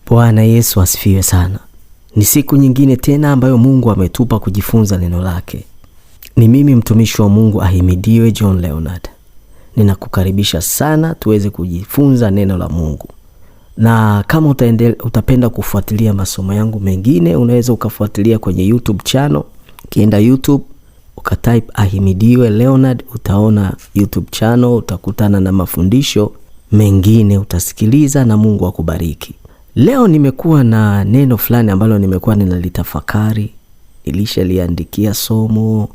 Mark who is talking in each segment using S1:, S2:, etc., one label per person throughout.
S1: Bwana Yesu asifiwe sana. Ni siku nyingine tena ambayo Mungu ametupa kujifunza neno lake. Ni mimi mtumishi wa Mungu ahimidiwe John Leonard. Ninakukaribisha sana tuweze kujifunza neno la Mungu. Na kama utapenda kufuatilia masomo yangu mengine, unaweza ukafuatilia kwenye YouTube channel. Kienda YouTube, ukatype ahimidiwe Leonard, utaona YouTube channel, utakutana na mafundisho mengine utasikiliza na Mungu akubariki. Leo nimekuwa na neno fulani ambalo nimekuwa ninalitafakari, nilishaliandikia somo,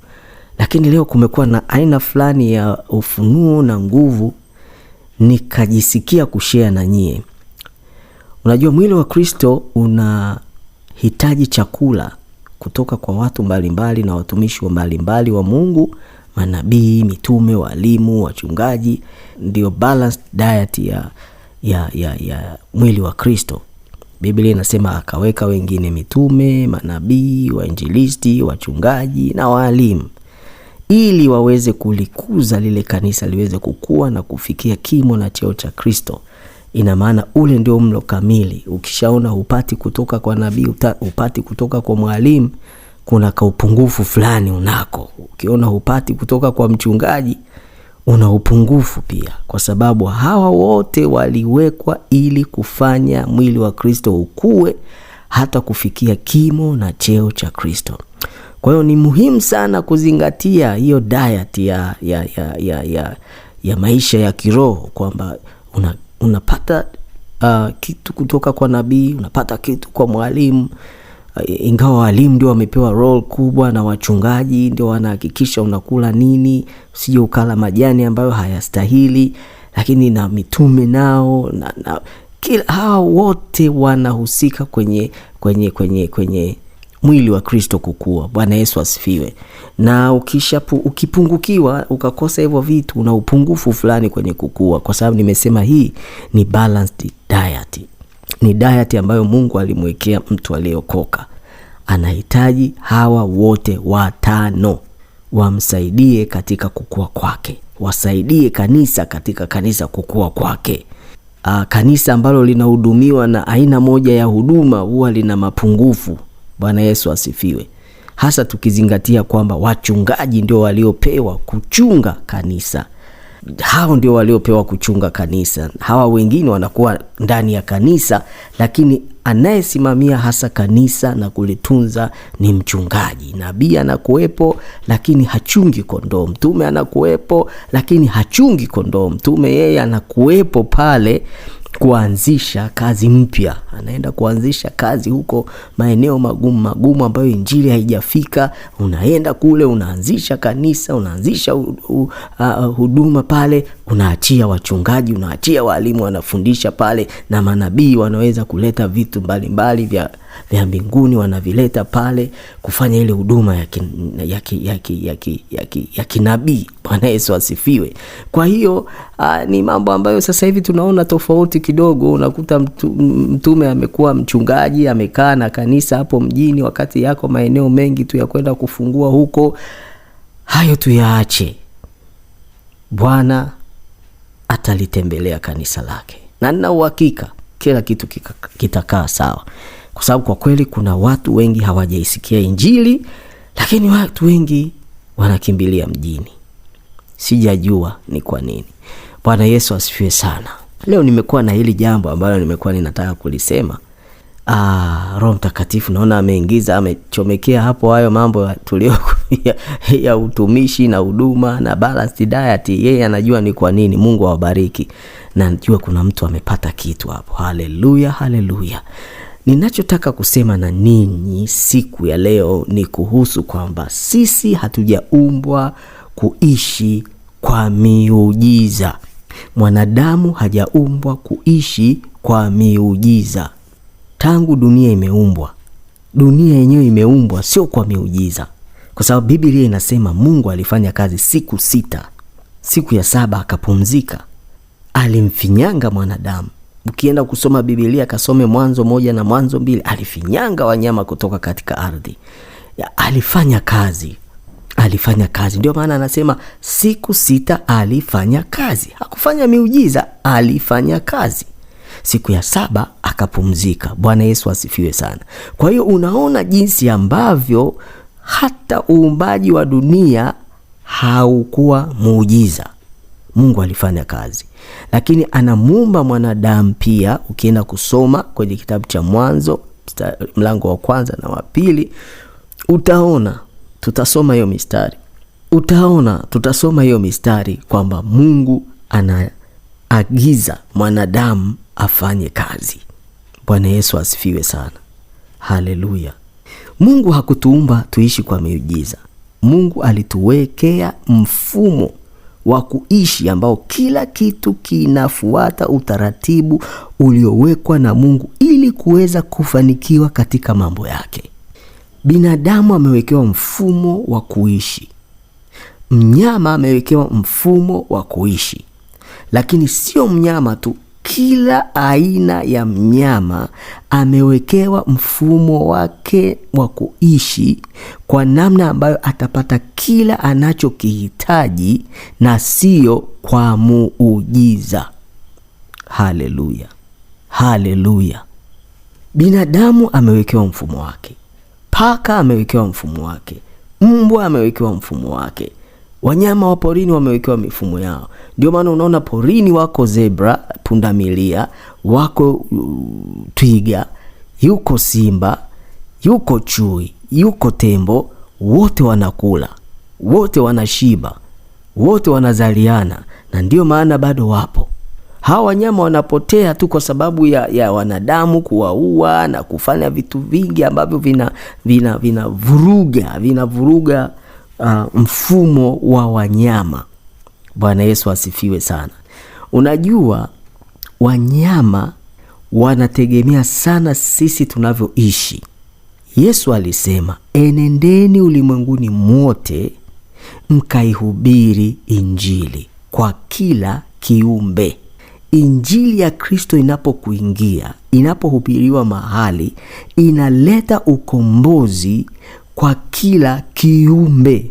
S1: lakini leo kumekuwa na aina fulani ya ufunuo na nguvu nikajisikia kushare na nyie. Unajua mwili wa Kristo unahitaji chakula kutoka kwa watu mbalimbali na watumishi mbalimbali wa Mungu, manabii, mitume, walimu, wachungaji. Ndio balanced diet ya mwili wa Kristo. Biblia inasema akaweka wengine mitume, manabii, wainjilisti, wachungaji na walimu ili waweze kulikuza lile kanisa liweze kukua na kufikia kimo na cheo cha Kristo. Ina maana ule ndio mlo kamili. Ukishaona hupati kutoka kwa nabii, hupati kutoka kwa mwalimu, kuna kaupungufu fulani unako. Ukiona hupati kutoka kwa mchungaji, una upungufu pia, kwa sababu hawa wote waliwekwa ili kufanya mwili wa Kristo ukue hata kufikia kimo na cheo cha Kristo. Kwa hiyo ni muhimu sana kuzingatia hiyo diet ya maisha ya kiroho, kwamba unapata kitu kutoka kwa nabii, unapata kitu kwa mwalimu. Ingawa walimu ndio wamepewa role kubwa na wachungaji ndio wanahakikisha unakula nini, usije ukala majani ambayo hayastahili, lakini na mitume nao na kila hao wote wanahusika kwenye mwili wa Kristo kukua. Bwana Yesu asifiwe. Na ukipungukiwa ukakosa hivyo vitu, una upungufu fulani kwenye kukua, kwa sababu nimesema hii ni balanced diet. Ni diet ambayo Mungu alimwekea mtu aliyeokoka. Anahitaji hawa wote watano wamsaidie katika kukua kwake, wasaidie kanisa katika kanisa kukua kwake. Kanisa ambalo linahudumiwa na aina moja ya huduma huwa lina mapungufu. Bwana Yesu asifiwe. Hasa tukizingatia kwamba wachungaji ndio waliopewa kuchunga kanisa. Hao ndio waliopewa kuchunga kanisa. Hawa wengine wanakuwa ndani ya kanisa, lakini anayesimamia hasa kanisa na kulitunza ni mchungaji. Nabii anakuepo lakini hachungi kondoo. Mtume anakuepo lakini hachungi kondoo. Mtume yeye anakuepo pale kuanzisha kazi mpya. Anaenda kuanzisha kazi huko maeneo magumu ambayo injili haijafika. Unaenda kule, unaanzisha kanisa, unaanzisha huduma pale, unaachia wachungaji, unaachia walimu wanafundisha pale, na manabii wanaweza kuleta vitu mbalimbali vya mbinguni, wanavileta pale kufanya ile huduma ya kinabii. Bwana Yesu asifiwe. Kwa hiyo ni mambo ambayo sasa hivi tunaona tofauti kidogo. Unakuta mtume amekuwa mchungaji, amekaa na kanisa hapo mjini, wakati yako maeneo mengi tu ya kwenda kufungua huko. Hayo tuyaache. Bwana atalitembelea kanisa lake, na nina uhakika kila kitu kitakaa sawa. Kwa sababu kwa kweli kuna watu wengi hawajaisikia injili, lakini watu wengi wanakimbilia mjini. Sijajua ni kwa nini. Bwana Yesu asifiwe sana. Leo nimekuwa na hili jambo ambalo nimekuwa ninataka kulisema. Roho Mtakatifu naona amechomekea hapo hayo mambo tulio ya utumishi na huduma na balanced diet. Yeye anajua ni kwa nini. Mungu awabariki. Na najua kuna mtu amepata kitu hapo. Haleluya, haleluya. Ninachotaka kusema na ninyi siku ya leo ni kuhusu kwamba sisi hatujaumbwa kuishi kwa miujiza. Mwanadamu hajaumbwa kuishi kwa miujiza. Tangu dunia imeumbwa, dunia yenyewe imeumbwa sio kwa miujiza. Kwa sababu Biblia inasema Mungu alifanya kazi siku 6. Siku ya 7 akapumzika. Alimfinyanga mwanadamu. Ukienda kusoma Biblia, kasome Mwanzo 1 na Mwanzo 2, alifinyanga wanyama kutoka katika ardhi. Alifanya kazi. Ndio maana anasema siku 6 alifanya kazi. Hakufanya miujiza, alifanya kazi. siku ya 7 akapumzika. Bwana Yesu asifiwe sana. Kwa hiyo unaona jinsi ambavyo hata uumbaji wa dunia haukuwa muujiza. Mungu alifanya kazi, lakini anamuumba mwanadamu pia. Ukienda kusoma kwenye kitabu cha Mwanzo mlango wa 1 na wa 2, utaona, tutasoma hiyo mistari kwamba Mungu anaagiza mwanadamu afanye kazi. Bwana Yesu asifiwe sana. Haleluya. Mungu hakutuumba tuishi kwa miujiza. Mungu alituwekea mfumo wa kuishi ambao kila kitu kinafuata utaratibu uliowekwa na Mungu ili kuweza kufanikiwa katika mambo yake. Binadamu amewekewa mfumo wa kuishi. Mnyama amewekewa mfumo wa kuishi. Lakini sio mnyama tu, kila aina ya mnyama amewekewa mfumo wake wa kuishi kwa namna ambayo atapata kila anachokihitaji na sio kwa muujiza. Haleluya. Haleluya. Binadamu amewekewa mfumo wake. Paka amewekewa mfumo wake. Mbwa amewekewa mfumo wake. Wanyama wa porini wamewekewa mifumo yao. Ndio maana unaona porini wako zebra, pundamilia, wako twiga, yuko simba, yuko chui, yuko tembo, wote wanakula, wote wanashiba, wote wanazaliana, na ndio maana bado wapo. Hawa wanyama wanapotea tu kwa sababu ya wanadamu kuwaua na kufanya vitu vingi ambavyo vinavuruga mfumo wa wanyama. Bwana Yesu asifiwe sana. Unajua wanyama wanategemea sana sisi tunavyoishi. Yesu alisema, enendeni ulimwenguni mote mkaihubiri injili kwa kila kiumbe. Injili ya Kristo inapokuingia, inapohubiriwa mahali, inaleta ukombozi kwa kila kiumbe.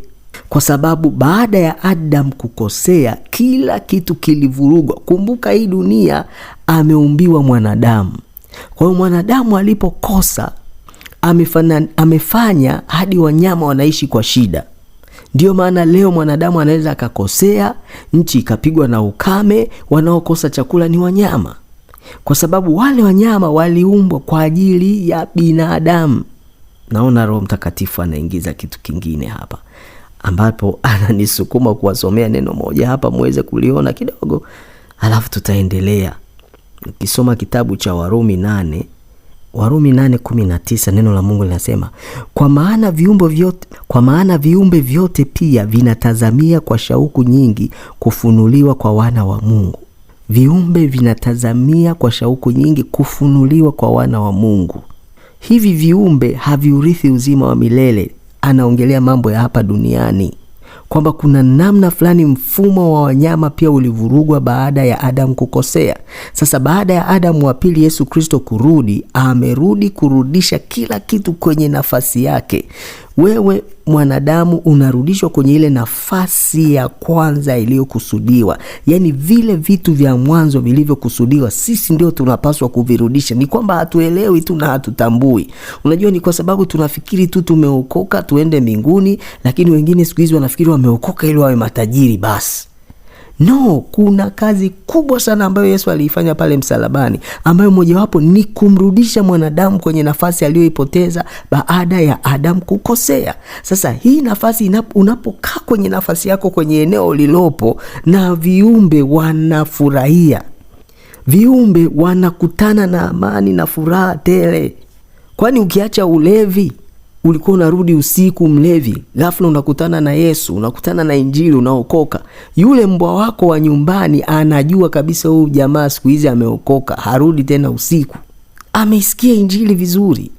S1: Kwa sababu baada ya Adam kukosea, kila kitu kilivurugwa. Kumbuka hii dunia ameumbiwa mwanadamu. Kwa hiyo mwanadamu alipokosa, amefanya hadi wanyama wanaishi kwa shida. Ndio maana leo mwanadamu anaweza akakosea, nchi ikapigwa na ukame, wanaokosa chakula ni wanyama. Kwa sababu wale wanyama waliumbwa kwa ajili ya binadamu. Naona Roho Mtakatifu anaingiza kitu kingine hapa, ambapo ananisukuma kuwasomea neno moja hapa muweze kuliona kidogo, alafu tutaendelea. Ukisoma kitabu cha Warumi 8:19, neno la Mungu linasema, kwa maana viumbe vyote pia vinatazamia kwa shauku nyingi kufunuliwa kwa wana wa Mungu. Viumbe vinatazamia kwa shauku nyingi kufunuliwa kwa wana wa Mungu. Hivi viumbe haviurithi uzima wa milele. Anaongelea mambo ya hapa duniani, kwamba kuna namna fulani mfumo wa wanyama pia ulivurugwa baada ya Adam kukosea. Sasa baada ya Adam wa pili Yesu Kristo kurudi, amerudi kurudisha kila kitu kwenye nafasi yake. Wewe mwanadamu unarudishwa kwenye ile nafasi ya kwanza iliyokusudiwa. Yaani vile vitu vya mwanzo vilivyokusudiwa, sisi ndio tunapaswa kuvirudisha. Ni kwamba hatuelewi tu na hatutambui. Unajua, ni kwa sababu tunafikiri tu tumeokoka tuende mbinguni, lakini wengine siku hizi wanafikiri wameokoka ili wawe matajiri basi. No, kuna kazi kubwa sana ambayo Yesu aliifanya pale msalabani, ambayo mojawapo ni kumrudisha mwanadamu kwenye nafasi aliyoipoteza baada ya Adam kukosea. Sasa hii nafasi, unapokaa kwenye nafasi yako kwenye eneo lilopo, na viumbe wanafurahia, viumbe wanakutana na amani na furaha tele. Kwani ukiacha ulevi, ulikuwa unarudi usiku mlevi, ghafla unakutana na Yesu, unakutana na injili, unaokoka. Yule mbwa wako wa nyumbani anajua kabisa huyu jamaa siku hizi ameokoka, harudi tena usiku. Ameisikia injili vizuri.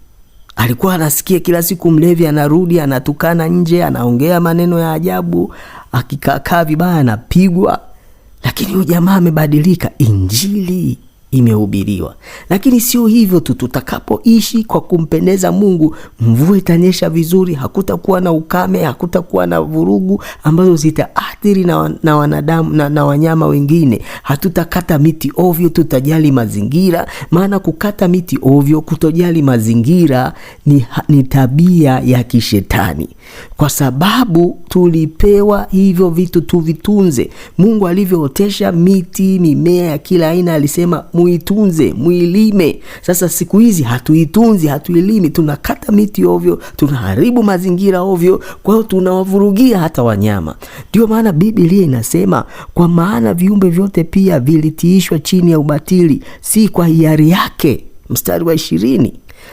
S1: Alikuwa anasikia kila siku mlevi anarudi, anatukana nje, anaongea maneno ya ajabu, akikaa vibaya anapigwa. Lakini huyu jamaa amebadilika. Injili imehubiriwa. Lakini sio hivyo tu, tutakapoishi kwa kumpendeza Mungu, mvua itanyesha vizuri, hakutakuwa na ukame, hakutakuwa na vurugu ambazo zitaathiri na wanadamu na wanyama wengine. Hatutakata miti ovyo, tutajali mazingira, maana kukata miti ovyo, kutojali mazingira ni tabia ya kishetani. Kwa sababu tulipewa hivyo vitu tuvitunze. Mungu alivyootesha miti, mimea ya kila aina, alisema muitunze, muilime. Sasa siku hizi hatuitunzi, hatuilimi, tunakata miti ovyo, tunaharibu mazingira ovyo, kwa hiyo tunawavurugia hata wanyama. Ndio maana Biblia inasema, kwa maana viumbe vyote pia vilitiishwa chini ya ubatili, si kwa hiari yake. Mstari wa 20.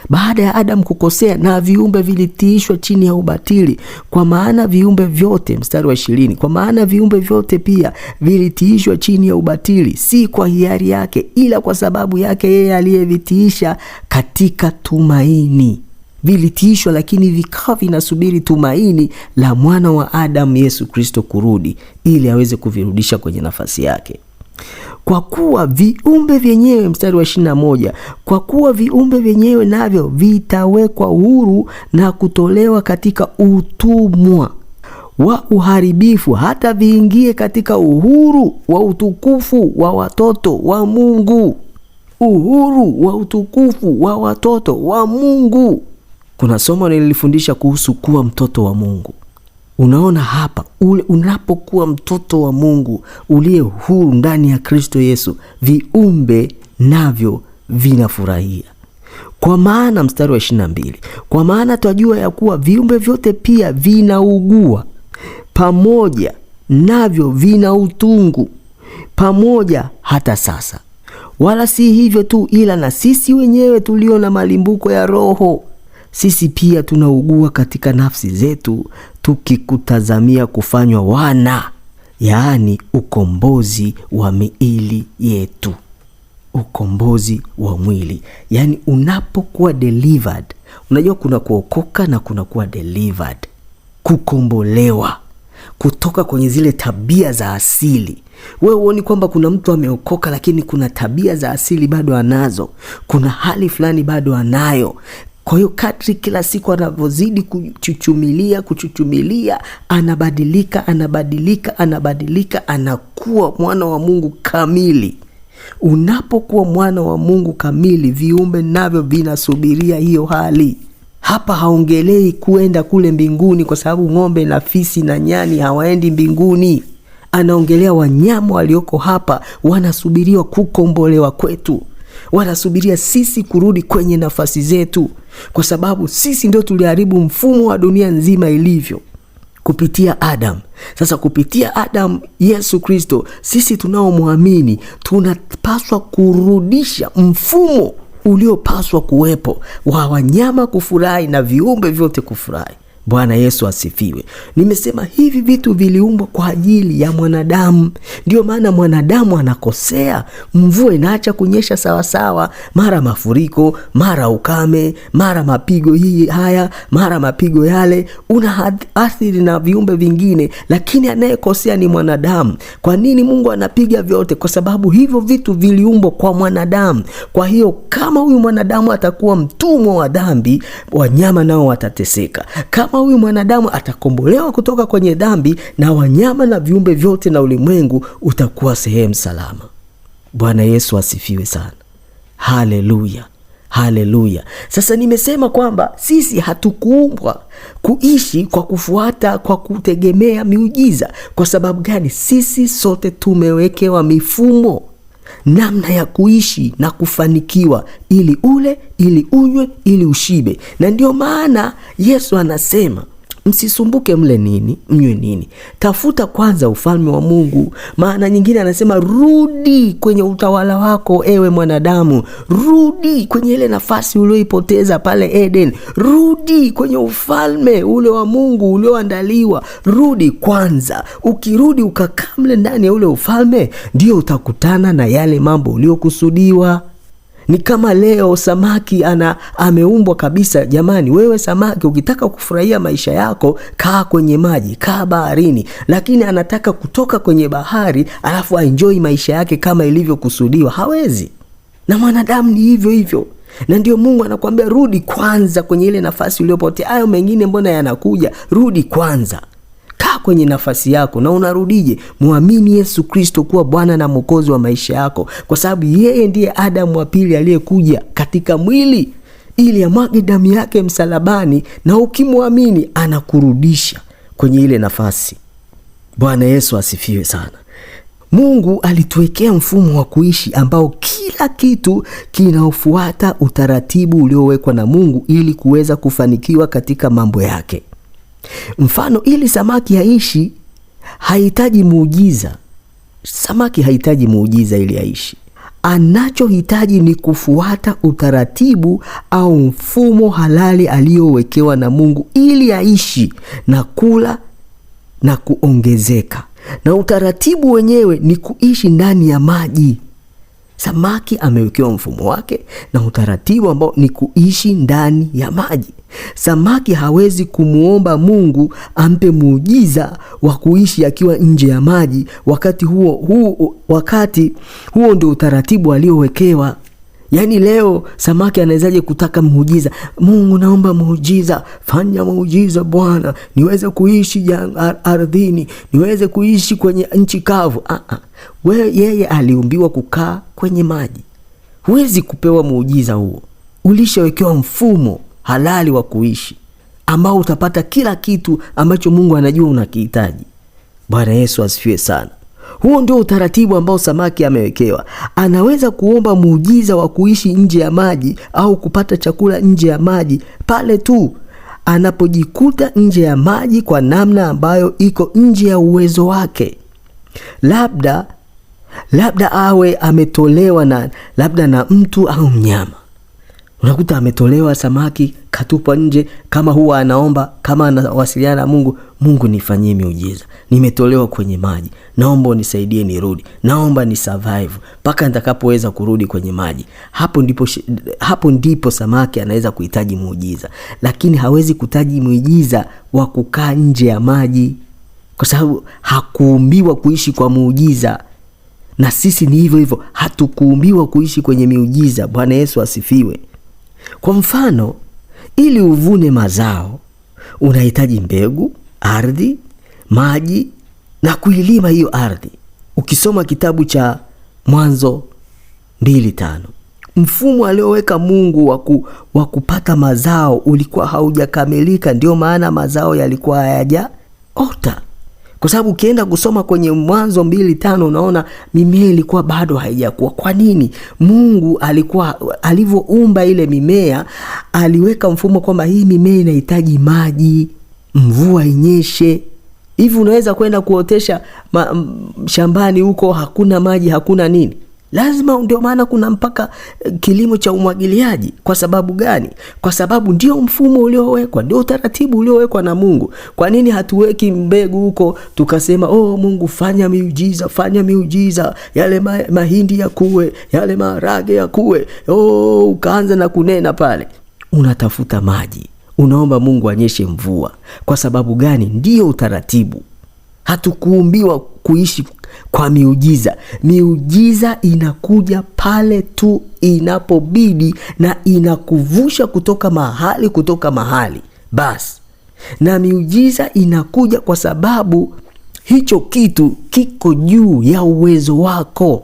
S1: Baada ya Adam kukosea, na viumbe vilitiishwa chini ya ubatili. Kwa maana viumbe vyote, mstari wa 20, kwa maana viumbe vyote pia vilitiishwa chini ya ubatili, si kwa hiari yake, ila kwa sababu yake yeye aliyevitiisha, katika tumaini. Vilitiishwa, lakini vikawa vinasubiri tumaini la mwana wa Adam, Yesu Kristo, kurudi ili aweze kuvirudisha kwenye nafasi yake. Kwa kuwa viumbe vyenyewe, mstari wa 21, kwa kuwa viumbe vyenyewe navyo vitawekwa huru na kutolewa katika utumwa wa uharibifu, hata viingie katika uhuru wa utukufu wa watoto wa Mungu. Uhuru wa utukufu wa watoto wa Mungu. Kuna somo nilifundisha kuhusu kuwa mtoto wa Mungu. Unaona hapa, unapokuwa mtoto wa Mungu uliye huru ndani ya Kristo Yesu, viumbe navyo vinafurahia. Kwa maana, mstari wa 22, kwa maana twajua ya kuwa viumbe vyote pia vinaugua pamoja, navyo vina utungu pamoja hata sasa. Wala si hivyo tu, ila na sisi wenyewe tulio na malimbuko ya Roho, sisi pia tunaugua katika nafsi zetu, tukikutazamia kufanywa wana, yaani ukombozi wa miili yetu. Ukombozi wa mwili. Yaani unapokuwa delivered, unajua kuna kuokoka na kuna kuwa delivered. Kukombolewa kutoka kwenye zile tabia za asili. Wewe uone kwamba kuna mtu ameokoka lakini kuna tabia za asili bado anazo. Kuna hali fulani bado anayo. Kwa hiyo kadri kila siku anavyozidi kuchuchumilia, anabadilika, anakuwa mwana wa Mungu kamili. Unapokuwa mwana wa Mungu kamili, viumbe navyo vinasubiria hiyo hali. Hapa haongelei kuenda kule mbinguni, kwa sababu ng'ombe na fisi na nyani hawaendi mbinguni. Anaongelea wanyama walioko hapa, wanasubiriwa kukombolewa kwetu. Wanasubiria sisi kurudi kwenye nafasi zetu, kwa sababu sisi ndio tuliharibu mfumo wa dunia nzima ilivyo kupitia Adam. Sasa kupitia Adam, Yesu Kristo, sisi tunaomwamini tunapaswa kurudisha mfumo uliopaswa kuwepo wa wanyama kufurahi na viumbe vyote kufurahi. Bwana Yesu asifiwe. Nimesema hivi vitu viliumbwa kwa ajili ya mwanadamu. Ndio maana mwanadamu anakosea, mvua inaacha kunyesha sawa, mara mafuriko, mara ukame, mara mapigo haya, mara mapigo yale, unaathiri na viumbe vingine, lakini anayekosea ni mwanadamu. Kwa nini Mungu anapiga vyote? Kwa sababu hivyo vitu viliumbwa kwa mwanadamu. Kwa hiyo kama huyu mwanadamu atakuwa mtumwa wa dhambi, wanyama nao watateseka. Kama huyu mwanadamu atakombolewa kutoka kwenye dhambi, na wanyama na viumbe vyote na ulimwengu utakuwa sehemu salama. Bwana Yesu asifiwe sana. Haleluya. Haleluya. Sasa nimesema kwamba sisi hatukuumbwa kuishi kwa kufuata, kwa kutegemea miujiza. Kwa sababu gani? Sisi sote tumewekewa mifumo, namna ya kuishi na kufanikiwa, ili ule, ili unywe, ili ushibe. Na ndio maana Yesu anasema, msisumbuke mle nini, mnywe nini. Tafuta kwanza ufalme wa Mungu. Maana nyingine anasema, rudi kwenye utawala wako ewe mwanadamu. Rudi kwenye ile nafasi ulioipoteza pale Eden. Rudi kwenye ufalme ule wa Mungu ulioandaliwa. Rudi kwanza. Ukirudi ukakaa mle ndani ya ule ufalme, ndio utakutana na yale mambo uliokusudiwa. Ni kama leo samaki ameumbwa kabisa. Jamani, wewe samaki ukitaka kufurahia maisha yako, kaa kwenye maji, kaa baharini. Lakini anataka kutoka kwenye bahari alafu enjoy maisha yake kama ilivyokusudiwa. Hawezi. Na mwanadamu ni hivyo hivyo. Na ndio Mungu anakuambia rudi kwanza kwenye ile nafasi uliyopotea. Hayo mengine mbona yanakuja? Rudi kwanza. Kaa kwenye nafasi yako. Na unarudije? Muamini Yesu Kristo kuwa Bwana na Mwokozi wa maisha yako, kwa sababu yeye ndiye Adamu wa pili aliyekuja katika mwili ili amwage damu yake msalabani, na ukimwamini anakurudisha kwenye ile nafasi. Bwana Yesu asifiwe sana. Mungu alituwekea mfumo wa kuishi ambao kila kitu kinaofuata utaratibu uliowekwa na Mungu ili kuweza kufanikiwa katika mambo yake. Mfano, ili samaki aishi hahitaji muujiza. Samaki hahitaji muujiza ili aishi. Anachohitaji ni kufuata utaratibu au mfumo halali aliowekewa na Mungu ili aishi na kula na kuongezeka. Na utaratibu wenyewe ni kuishi ndani ya maji. Samaki amewekewa mfumo wake na utaratibu ambao ni kuishi ndani ya maji. Samaki hawezi kumuomba Mungu ampe muujiza wa kuishi akiwa nje ya maji, wakati huo ndio utaratibu aliowekewa. Yaani leo samaki anawezaje kutaka muujiza? Mungu, naomba muujiza, fanya muujiza Bwana, niweze kuishi ardhini, niweze kuishi kwenye nchi kavu. Yeye aliumbiwa kukaa kwenye maji. Huwezi kupewa muujiza huo. Ulishawekewa mfumo halali wa kuishi ambao utapata kila kitu ambacho Mungu anajua unakihitaji. Bwana Yesu asifiwe sana. Huo ndio utaratibu ambao samaki amewekewa. Anaweza kuomba muujiza wa kuishi nje ya maji au kupata chakula nje ya maji pale tu anapojikuta nje ya maji kwa namna ambayo iko nje ya uwezo wake. Labda awe ametolewa na mtu au mnyama. Unakuta ametolewa samaki, katupwa nje, kama huwa anaomba, kama anawasiliana na Mungu, Mungu nifanyie miujiza. Nimetolewa kwenye maji, naomba unisaidie nirudi. Naomba ni survive mpaka nitakapoweza kurudi kwenye maji. Hapo ndipo samaki anaweza kuhitaji muujiza. Lakini hawezi kuhitaji muujiza wa kukaa nje ya maji, kwa sababu hakuumbiwa kuishi kwa muujiza. Na sisi ni hivyo hivyo, hatukuumbiwa kuishi kwenye miujiza. Bwana Yesu asifiwe. Kwa mfano, ili uvune mazao unahitaji mbegu, ardhi, maji na kuilima hiyo ardhi. Ukisoma kitabu cha Mwanzo 2:5, mfumo alioweka Mungu wa kupata mazao ulikuwa haujakamilika. Ndio maana mazao yalikuwa hayajaota. Kwa sababu ukienda kusoma kwenye Mwanzo 2:5 unaona mimea ilikuwa bado haijakuwa. Kwa nini? Mungu alivyoumba ile mimea aliweka mfumo kwamba hii mimea inahitaji maji, mvua inyeshe. Hivi unaweza kwenda kuotesha shambani huko hakuna maji, hakuna nini? Lazima, ndio maana kuna mpaka kilimo cha umwagiliaji. Kwa sababu gani? Kwa sababu ndio mfumo uliowekwa, ndio utaratibu uliowekwa na Mungu. Kwa nini hatuweki mbegu huko tukasema Mungu fanya miujiza, yale mahindi yakue, yale maharage yakue, ukaanza na kunena pale? Unatafuta maji, unaomba Mungu anyeshe mvua. Kwa sababu gani? Ndio utaratibu. Hatukuumbiwa kuishi kwa miujiza. Miujiza inakuja pale tu inapobidi na inakuvusha kutoka mahali. Basi. Na miujiza inakuja kwa sababu hicho kitu kiko juu ya uwezo wako.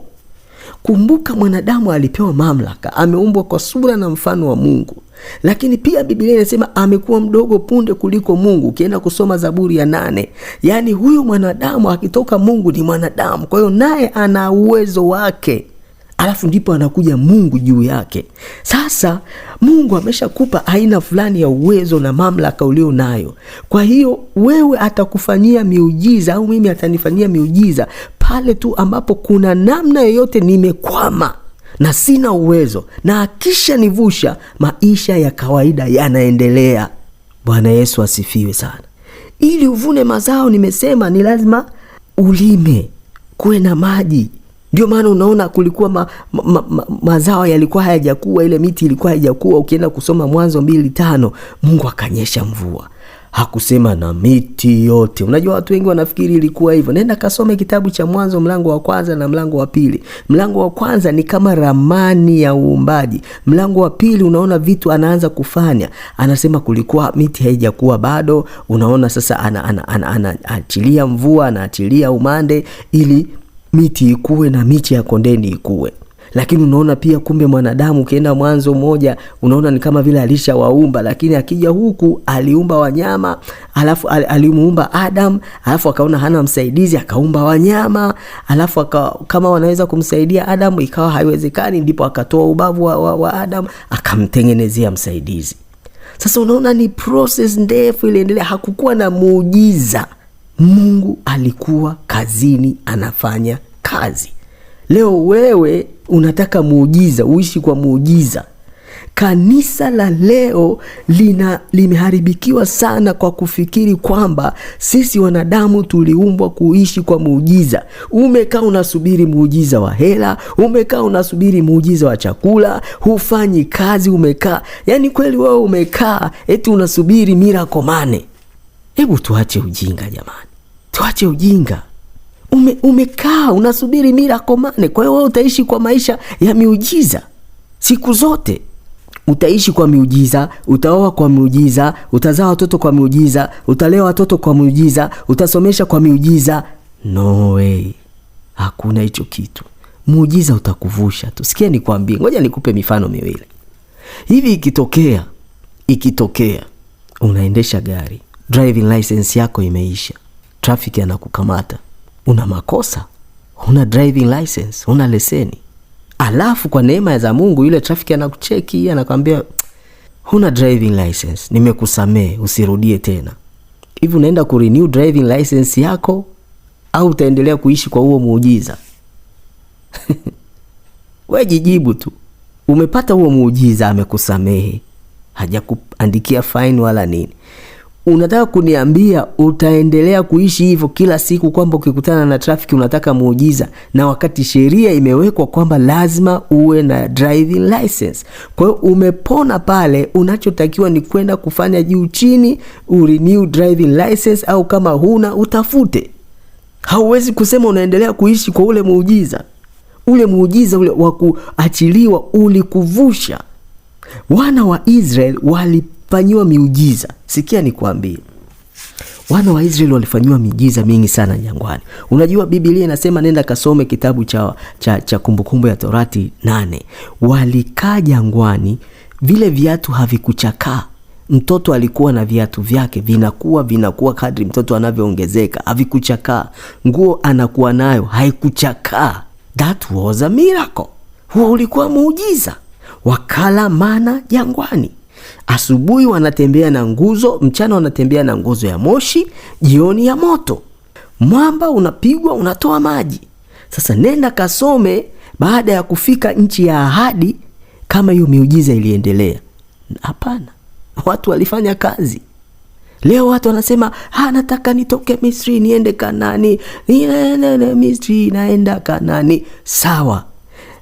S1: Kumbuka, mwanadamu alipewa mamlaka, ameumbwa kwa sura na mfano wa Mungu. Lakini pia Biblia inasema amekuwa mdogo punde kuliko Mungu. Ukienda kusoma Zaburi ya 8, yani huyo mwanadamu akitoka Mungu ni mwanadamu, kwa hiyo naye ana uwezo wake. Alafu ndipo anakuja Mungu juu yake. Sasa Mungu ameshakupa aina fulani ya uwezo na mamlaka ulio nayo. Kwa hiyo wewe atakufanyia miujiza au mimi atanifanyia miujiza pale tu ambapo kuna namna yoyote nimekwama na sina uwezo, na akisha nivusha, maisha ya kawaida yanaendelea. Bwana Yesu asifiwe sana. Ili uvune mazao, nimesema ni lazima ulime, kuwe na maji. Ndio maana unaona kulikuwa mazao yalikuwa hayajakuwa, ile miti ilikuwa haijakuwa. Ukienda kusoma Mwanzo 2:5, Mungu akanyesha mvua. hakusema na miti yote. Unajua watu wengi wanafikiri ilikuwa hivyo. Nenda kasome kitabu cha Mwanzo mlango wa 1 na mlango wa 2. Mlango wa 1 ni kama ramani ya uumbaji. Mlango wa 2 unaona vitu anaanza kufanya. Anasema kulikuwa miti haijakuwa bado. Unaona sasa anaachilia mvua, anaachilia umande ili miti ikue na miche ya kondeni ikue. Lakini unaona pia kumbe mwanadamu ukienda Mwanzo 1 unaona ni kama vile alishawaumba, lakini akija huku aliumba wanyama, alafu alimuumba Adam, alafu akaona hana msaidizi akaumba wanyama, alafu kama wanaweza kumsaidia Adam ikawa haiwezekani, ndipo akatoa ubavu wa Adam akamtengenezea msaidizi. Sasa unaona ni process ndefu iliendelea, hakukuwa na muujiza. Mungu alikuwa kazini anafanya kazi. Leo wewe unataka muujiza, uishi kwa muujiza. Kanisa la leo limeharibikiwa sana kwa kufikiri kwamba sisi wanadamu tuliumbwa kuishi kwa muujiza. Umekaa unasubiri muujiza wa hela, umekaa unasubiri muujiza wa chakula, hufanyi kazi, umekaa. Yaani kweli wewe umekaa eti unasubiri miracle money. Hebu tuache ujinga jamani. Tuache ujinga. Umekaa unasubiri miracle money. Kwa hiyo wewe utaishi kwa maisha ya miujiza siku zote. Utaishi kwa miujiza, utaoa kwa miujiza, utazaa watoto kwa miujiza, utalea watoto kwa miujiza, utasomesha kwa miujiza. No way. Hakuna hicho kitu. Muujiza utakuvusha. Tusikie nikwambie, ngoja nikupe mifano miwili. Hivi ikitokea unaendesha gari, driving license yako imeisha, traffic anakukamata, una makosa, una driving license, una leseni. Alafu kwa neema za Mungu yule traffic anakucheki, anakuambia huna driving license, nimekusamea, usirudie tena. Hivi unaenda ku renew driving license yako au utaendelea kuishi kwa huo muujiza? Wewe jijibu tu. Umepata huo muujiza, amekusamehe, hajakuandikia fine wala nini. Unataka kuniambia utaendelea kuishi hivyo kila siku, kwamba ukikutana na traffic unataka muujiza, na wakati sheria imewekwa kwamba lazima uwe na driving license? Kwa hiyo umepona pale, unachotakiwa ni kwenda kufanya juu chini urenew driving license, au kama huna utafute. Hauwezi kusema unaendelea kuishi kwa ule muujiza. Ule muujiza ule wa kuachiliwa ulikuvusha. Wana wa Israel walifanywa miujiza. Sikia nikwambie. Wana wa Israel walifanywa miujiza mingi sana jangwani. Unajua Biblia inasema, nenda kasome kitabu cha Kumbukumbu ya Torati 8. Walikaa jangwani, vile viatu havikuchakaa. Mtoto alikuwa na viatu vyake, vinakuwa kadri mtoto anavyoongezeka, havikuchakaa. Nguo anakuwa nayo haikuchakaa. That was a miracle. Huo ulikuwa muujiza. Wakala mana jangwani. Asubuhi wanatembea na nguzo, mchana wanatembea na nguzo ya moshi, jioni ya moto. Mwamba unapigwa, unatoa maji. Sasa nenda kasome baada ya kufika nchi ya ahadi kama hiyo miujiza iliendelea. Hapana. Watu walifanya kazi. Leo watu wanasema, nataka nitoke Misri niende Kanaani. Misri naenda Kanaani. Sawa.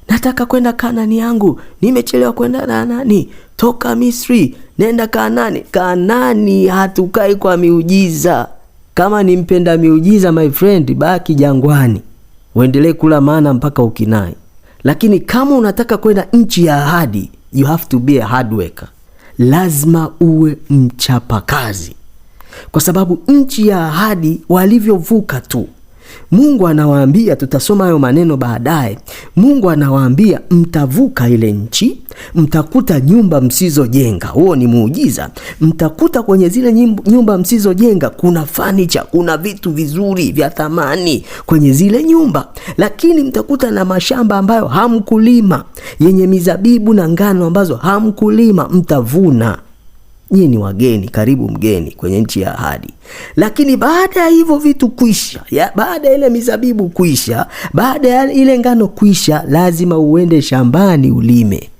S1: Nataka kwenda Kanaani yangu, nimechelewa kwenda Kanaani. Toka Misri nenda Kanaani. Kanaani hatukai kwa miujiza. Kama ni mpenda miujiza, my friend, baki jangwani, uendelee kula mana mpaka ukinai. Lakini kama unataka kwenda nchi ya ahadi, you have to be a hard worker. Lazima uwe mchapa kazi. Kwa sababu nchi ya ahadi walivyovuka tu, Mungu anawaambia, tutasoma hayo maneno baadaye. Mungu anawaambia mtavuka ile nchi, mtakuta nyumba msizojenga. Huo ni muujiza. Mtakuta kwenye zile nyumba msizojenga kuna furniture, kuna vitu vizuri vya thamani kwenye zile nyumba. Lakini mtakuta na mashamba ambayo hamkulima, yenye mizabibu na ngano ambazo hamkulima, mtavuna. Nyinyi ni wageni, karibu mgeni kwenye nchi ya ahadi. Lakini baada ya hivyo vitu kuisha, baada ile mizabibu kuisha, baada ya ile ngano kuisha, lazima uende shambani ulime.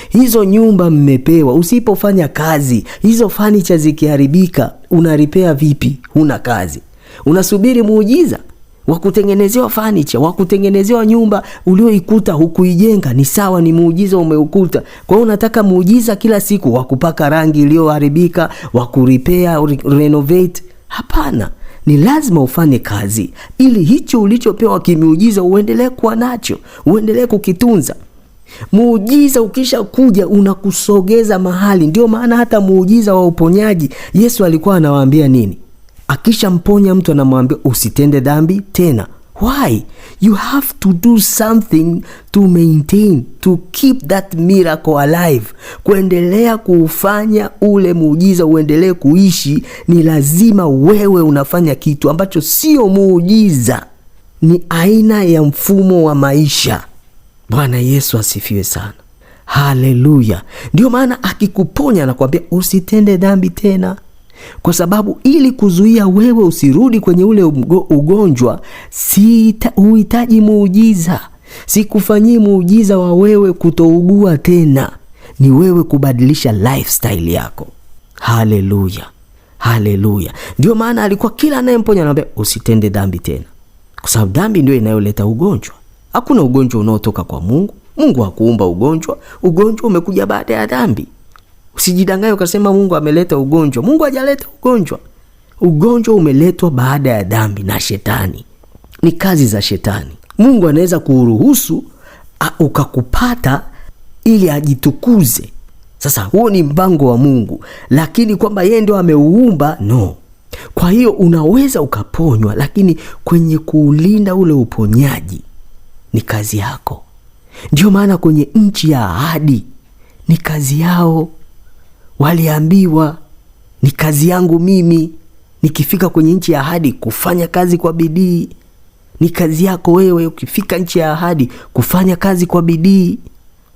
S1: Hizo nyumba mmepewa, usipofanya kazi, hizo furniture zikiharibika, unaripea vipi? Huna kazi. Unasubiri muujiza? wa kutengenezewa furniture, wa kutengenezewa nyumba ulioikuta hukuijenga, ni sawa, ni muujiza umeukuta. Kwa hiyo unataka muujiza kila siku wa kupaka rangi iliyoharibika, wa kurepair, renovate? Hapana, ni lazima ufanye kazi ili hicho ulichopewa kimiujiza uendelee kuwa nacho, uendelee kukitunza. Muujiza ukisha kuja unakusogeza mahali. Ndio maana hata muujiza wa uponyaji Yesu alikuwa anawaambia nini? Akisha mponya mtu anamwambia usitende dhambi tena. Why? You have to do something to maintain, to keep that miracle alive. Kuendelea kuufanya ule muujiza uendelee kuishi, ni lazima wewe unafanya kitu ambacho sio muujiza, ni aina ya mfumo wa maisha. Bwana Yesu asifiwe sana. Haleluya. Ndio maana akikuponya anakuambia usitende dhambi tena. Kwa sababu ili kuzuia wewe usirudi kwenye ule ugonjwa, uhitaji muujiza. Sikufanyii muujiza wa wewe kutougua tena, ni wewe kubadilisha lifestyle yako. Haleluya. Haleluya. Ndio maana alikuwa kila anayemponya anamwambia usitende dhambi tena. Kwa sababu dhambi ndio inayoleta ugonjwa. Hakuna ugonjwa unaotoka kwa Mungu. Mungu hakuumba ugonjwa. Ugonjwa umekuja baada ya dhambi. Usijidanganye ukasema Mungu ameleta ugonjwa. Mungu hajaleta ugonjwa. Ugonjwa umeletwa baada ya dhambi na shetani. Ni kazi za shetani. Mungu anaweza kuruhusu ukakupata ili ajitukuze. Sasa huo ni mpango wa Mungu, lakini kwamba yeye ndio ameuumba, no. Kwa hiyo unaweza ukaponywa, lakini kwenye kuulinda ule uponyaji ni kazi yako. Ndio maana kwenye nchi ya ahadi ni kazi yao. Waliambiwa ni kazi yangu mimi nikifika kwenye nchi ya ahadi kufanya kazi kwa bidii. Ni kazi yako wewe ukifika nchi ya ahadi kufanya kazi kwa bidii.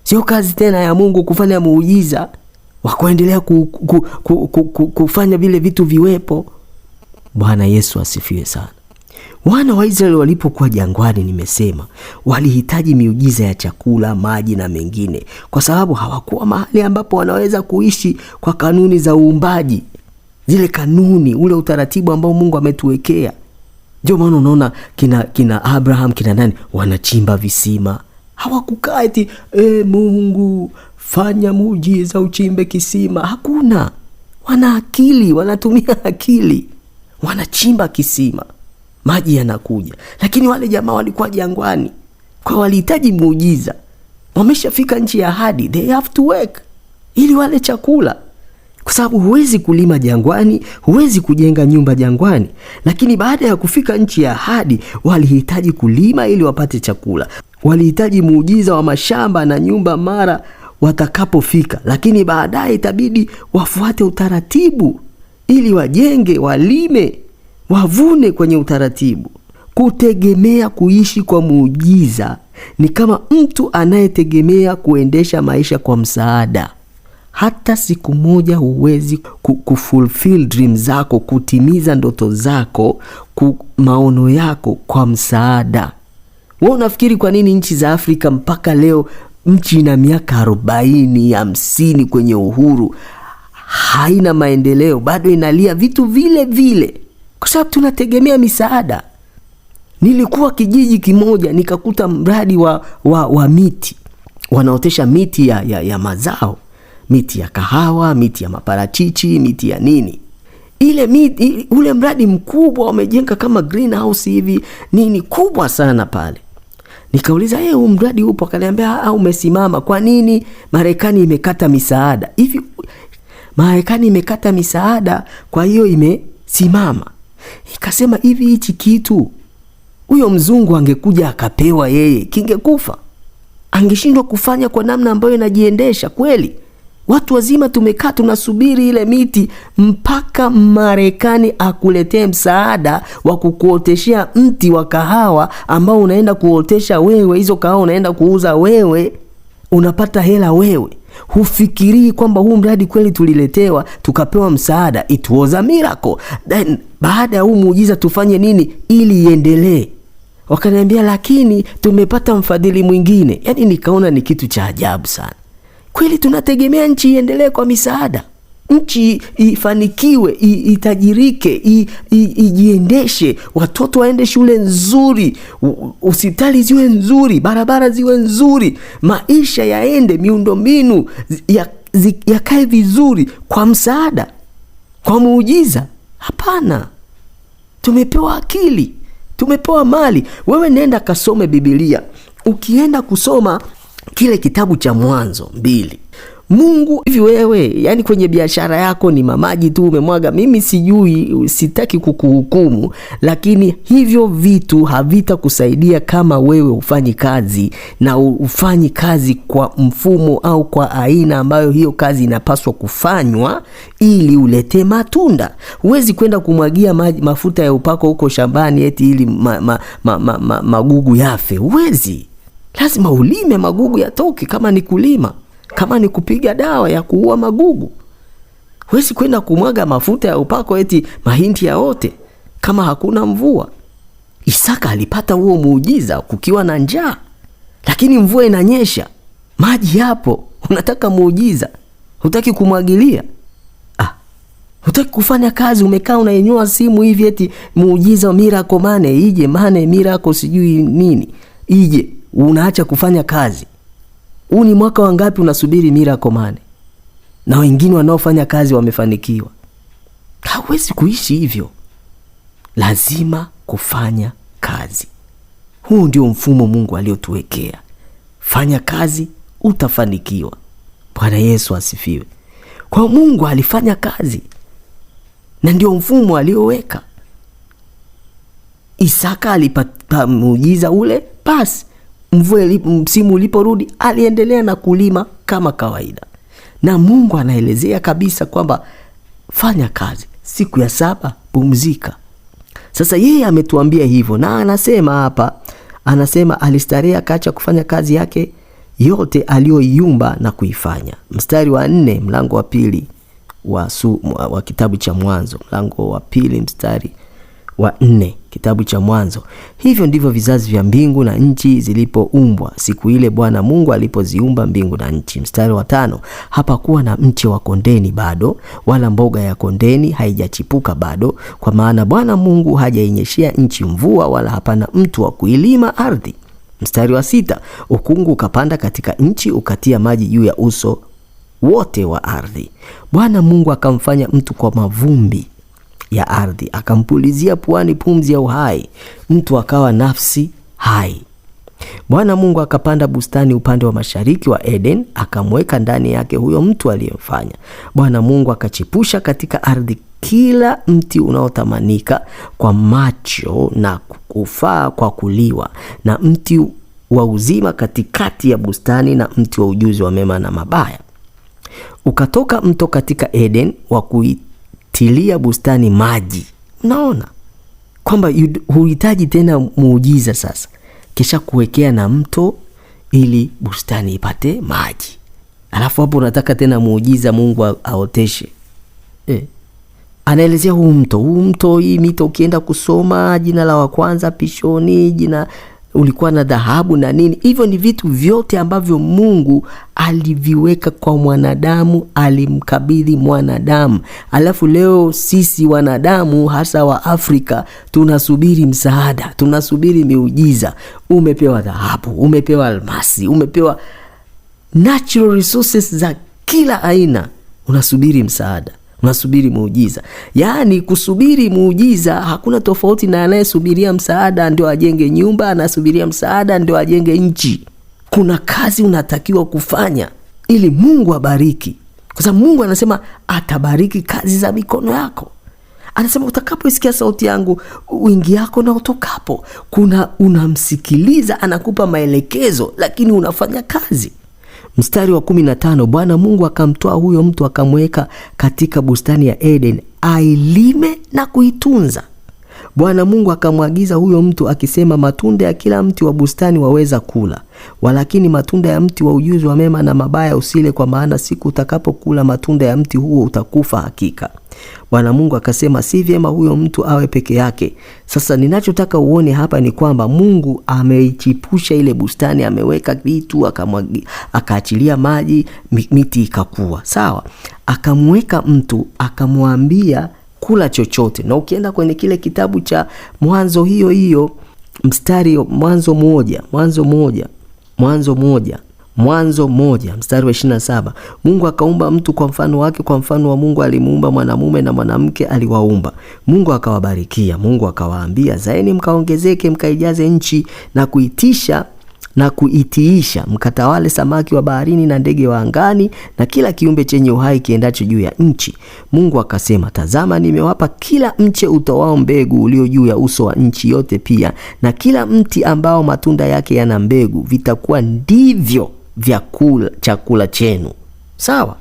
S1: Sio kazi tena ya Mungu kufanya muujiza wa kuendelea kufanya vile vitu viwepo. Bwana Yesu asifiwe sana. Wana wa Israeli walipokuwa jangwani, nimesema walihitaji miujiza ya chakula, maji na mengine, kwa sababu hawakuwa mahali ambapo wanaweza kuishi kwa kanuni za uumbaji. Zile kanuni, ule utaratibu ambao Mungu ametuwekea. Ndio maana unaona kina Abraham, kina nani wanachimba visima. Hawakukaa eti Mungu fanya muujiza uchimbe kisima. Hakuna. Wana akili, wanatumia akili. Wanachimba kisima, maji yanakuja. Lakini wale jamaa walikuwa jangwani, kwa walihitaji muujiza. Wameshafika nchi ya ahadi, they have to work ili wale chakula. Kwa sababu huwezi kulima jangwani, huwezi kujenga nyumba jangwani. Lakini baada ya kufika nchi ya ahadi, walihitaji kulima ili wapate chakula. Walihitaji muujiza wa mashamba na nyumba mara watakapofika. Lakini baadaye itabidi wafuate utaratibu ili wajenge, walime, wavune kwenye utaratibu. Kutegemea kuishi kwa muujiza ni kama mtu anayetegemea kuendesha maisha kwa msaada. Hata siku moja huwezi kufulfill dreams zako, kutimiza ndoto zako, maono yako kwa msaada. Wewe unafikiri kwa nini nchi za Afrika mpaka leo, nchi ina miaka 40, 50 kwenye uhuru, haina maendeleo, bado inalia vitu vile vile? Kwa sababu tunategemea misaada. Nilikuwa kijiji kimoja nikakuta mradi wa miti. Wanaotesha miti ya mazao. Miti ya kahawa, miti ya maparachichi, miti ya nini. Ile miti, ule mradi mkubwa wamejenga kama greenhouse hivi, nini kubwa sana pale. Nikauliza, huu mradi upo? Akaniambia, umesimama. Kwa nini? Marekani imekata misaada. Hivi Marekani imekata misaada, kwa hiyo imesimama. Ikasema hivi, hichi kitu huyo mzungu angekuja akapewa yeye, kingekufa. Angeshindwa kufanya kwa namna ambayo inajiendesha kweli? Watu wazima tumekaa tunasubiri ile miti mpaka Marekani akuletee msaada wa kukuoteshea mti wa kahawa ambao unaenda kuotesha wewe. Hizo kahawa unaenda kuuza wewe, unapata hela wewe. Hufikirii kwamba huu mradi kweli tuliletewa tukapewa msaada? It was a miracle. Then baada ya huu muujiza tufanye nini ili iendelee? Wakaniambia, lakini tumepata mfadhili mwingine. Yaani nikaona ni kitu cha ajabu sana. Kweli tunategemea nchi iendelee kwa misaada? nchi ifanikiwe, itajirike, ijiendeshe, watoto waende shule nzuri, hospitali ziwe nzuri, barabara ziwe nzuri, maisha yaende, miundombinu yakae vizuri kwa msaada, kwa muujiza. Hapana. Tumepewa akili, tumepewa mali. Wewe nenda kasome Biblia. Ukienda kusoma kile kitabu cha Mwanzo 2, Mungu hivi wewe, yani kwenye biashara yako ni mamaji tu umemwaga, mimi sijui, sitaki kukuhukumu, lakini hivyo vitu havitakusaidia kama wewe ufanyi kazi, na ufanyi kazi kwa mfumo au kwa aina ambayo hiyo kazi inapaswa kufanywa ili ulete matunda. Huwezi kwenda kumwagia mafuta ya upako huko shambani eti ili magugu yafe. Huwezi. Lazima ulime magugu yatoke, kama ni kulima, kama ni kupiga dawa ya kuua magugu. Huwezi kwenda kumwaga mafuta ya upako eti mahindi yaote kama hakuna mvua. Isaka alipata huo muujiza kukiwa na njaa, lakini mvua inanyesha, maji yapo. Unataka muujiza, hutaki kumwagilia. Hutaki kufanya kazi, umekaa unainyoa simu hivi eti muujiza, miracle money ije, miracle sijui nini ije, unaacha kufanya kazi. Huu ni mwaka wangapi unasubiri miracle money? Na wengine wanaofanya kazi wamefanikiwa. Hawezi kuishi hivyo. Lazima kufanya kazi. Huu ndio mfumo Mungu aliotuwekea. Fanya kazi, utafanikiwa. Bwana Yesu asifiwe. Kwa Mungu alifanya kazi, na ndio mfumo alioweka. Isaka alipata muujiza ule, basi msimu uliporudi aliendelea na kulima kama kawaida. Na Mungu anaelezea kabisa kwamba fanya kazi, siku ya 7 pumzika. Sasa yeye ametuambia hivyo, na anasema hapa, anasema alistarehe akaacha kufanya kazi yake yote aliyoiumba na kuifanya. Mstari wa 4 mlango wa 2 wa kitabu cha Mwanzo, mlango wa 2 mstari wa 4 kitabu cha Mwanzo. Hivyo ndivyo vizazi vya mbingu na nchi zilipoumbwa siku ile Bwana Mungu alipoziumba mbingu na nchi. Mstari wa 5, hapakuwa na mche wa kondeni bado, wala mboga ya kondeni haijachipuka bado, kwa maana Bwana Mungu hajainyeshea nchi mvua, wala hapana mtu wa kuilima ardhi. Mstari wa 6, ukungu ukapanda katika nchi, ukatia maji juu ya uso wote wa ardhi. Bwana Mungu akamfanya mtu kwa mavumbi ya ardhi, akampulizia puani pumzi ya uhai, mtu akawa nafsi hai. Bwana Mungu akapanda bustani upande wa mashariki wa Eden, akamweka ndani yake huyo mtu aliyemfanya. Bwana Mungu akachipusha katika ardhi kila mti unaotamanika kwa macho na kufaa kwa kuliwa, na mti wa uzima katikati ya bustani, na mti wa ujuzi wa mema na mabaya. Ukatoka mto katika Eden wa kuitilia bustani maji. Unaona kwamba huhitaji tena muujiza sasa, kisha kuwekea na mto ili bustani ipate maji. Alafu hapo unataka tena muujiza Mungu aoteshe. Anaelezea huu mto, hii mito ukienda kusoma jina la wa kwanza Pishoni, jina ulikuwa na dhahabu na nini. Hivyo ni vitu vyote ambavyo Mungu aliviweka kwa mwanadamu, alimkabidhi mwanadamu. Alafu leo sisi wanadamu, hasa wa Afrika, tunasubiri msaada, tunasubiri miujiza. Umepewa dhahabu, umepewa almasi, umepewa natural resources za kila aina, unasubiri msaada, unasubiri muujiza. Yaani kusubiri muujiza hakuna tofauti na anayesubiria msaada ndio ajenge nyumba, anasubiria msaada ndio ajenge nchi. Kuna kazi unatakiwa kufanya ili Mungu abariki. Kwa sababu Mungu anasema atabariki kazi za mikono yako. Anasema utakapoisikia sauti yangu, wingi yako na utokapo. Unamsikiliza, anakupa maelekezo, lakini unafanya kazi. Mstari wa 15, Bwana Mungu akamtoa huyo mtu akamweka katika bustani ya Eden, ailime na kuitunza. Bwana Mungu akamwagiza huyo mtu akisema, matunda ya kila mti wa bustani waweza kula, walakini matunda ya mti wa ujuzi wa mema na mabaya usile, kwa maana siku utakapokula matunda ya mti huo utakufa hakika. Bwana Mungu akasema si vyema huyo mtu awe peke yake. Sasa ninachotaka uone hapa ni kwamba Mungu ameichipusha ile bustani, ameweka vitu, akaachilia maji, miti ikakua. Sawa? Akamweka mtu, akamwambia kula chochote. Na ukienda kwenye kile kitabu cha Mwanzo hiyo mstari Mwanzo moja mstari wa 27, Mungu akaumba mtu kwa mfano wake, kwa mfano wa Mungu alimuumba, mwanamume na mwanamke aliwaumba. Mungu akawabarikia. Mungu akawaambia, zaeni mkaongezeke, mkaijaze nchi na kuitiisha, mkatawale samaki wa baharini na ndege wa angani na kila kiumbe chenye uhai kiendacho juu ya nchi. Mungu akasema, tazama, nimewapa kila mche utoao mbegu ulio juu ya uso wa nchi yote, pia na kila mti ambao matunda yake yana mbegu, vitakuwa ndivyo chakula chenu. Sawa?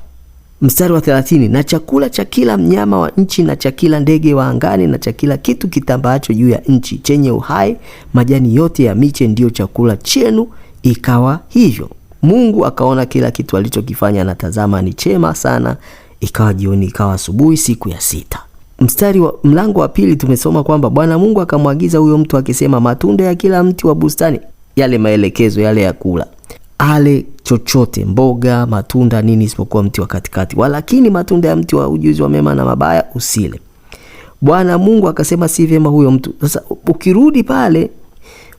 S1: Mstari wa 30, na chakula cha kila mnyama wa nchi na cha kila ndege wa angani na cha kila kitu kitambaacho juu ya nchi chenye uhai, majani yote ya miche ndio chakula chenu. Ikawa hivyo. Mungu akaona kila kitu alichokifanya, na tazama ni chema sana. Ikawa jioni, ikawa asubuhi, siku ya 6. Mlango wa 2 tumesoma kwamba Bwana Mungu akamwagiza huyo mtu akisema, matunda ya kila mti wa bustani, yale maelekezo yale ya kula, ale chochote, mboga, matunda, nini, isipokuwa mti wa katikati, walakini matunda ya mti wa ujuzi wa mema na mabaya usile. Bwana Mungu akasema si vyema huyo mtu. Sasa ukirudi pale